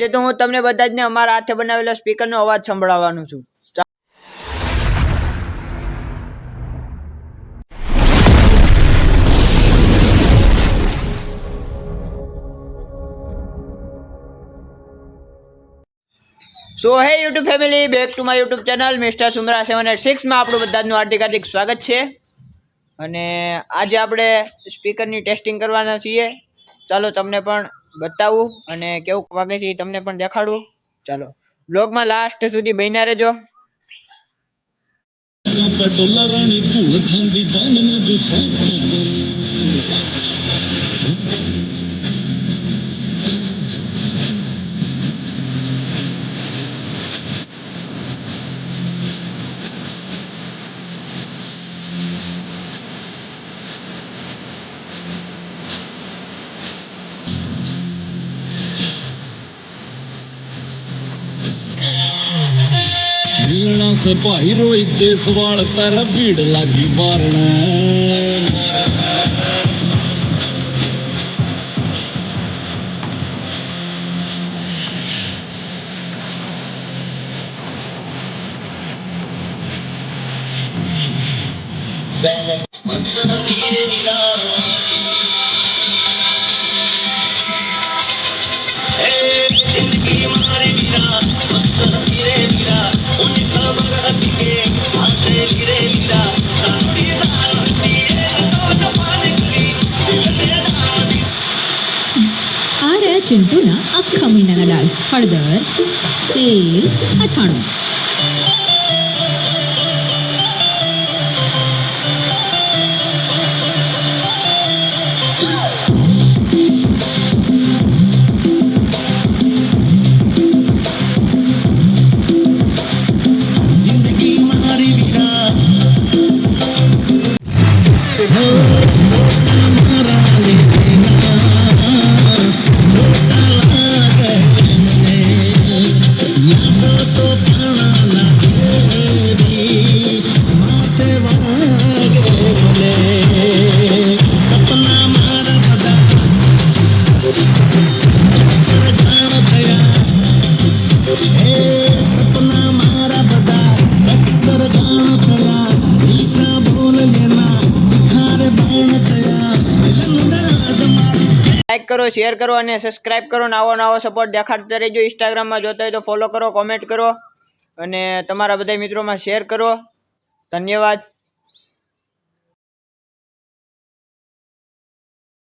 આજે તો હું તમને બધા જ ને અમારા હાથે બનાવેલા સ્પીકરનો અવાજ સંભળાવવાનો છું। સો હે YouTube family, back to my YouTube channel mister Sumra 786 માં આપણું બધાનું હાર્દિક સ્વાગત છે। અને આજે આપણે સ્પીકરની ટેસ્ટિંગ કરવાના છીએ। ચાલો તમને પણ બતાવું અને કેવું વાગે છે તમને પણ દેખાડું। ચાલો બ્લોગમાં લાસ્ટ સુધી બન્યા રહેજો। वीणा से पाहिरो देशवाल तारा भीड़ लागी मारना चिंटूना अख्खा महीना डाळ हळदर तेल અથાણું जिंदगी मारी वीरा લાઈક કરો, શેર કરો અને સબસ્ક્રાઇબ કરો। નવો સપોર્ટ દેખાડતા રહેજો। ઇન્સ્ટાગ્રામમાં જોતા હોય તો ફોલો કરો, કોમેન્ટ કરો અને તમારા બધા મિત્રોમાં શેર કરો। ધન્યવાદ।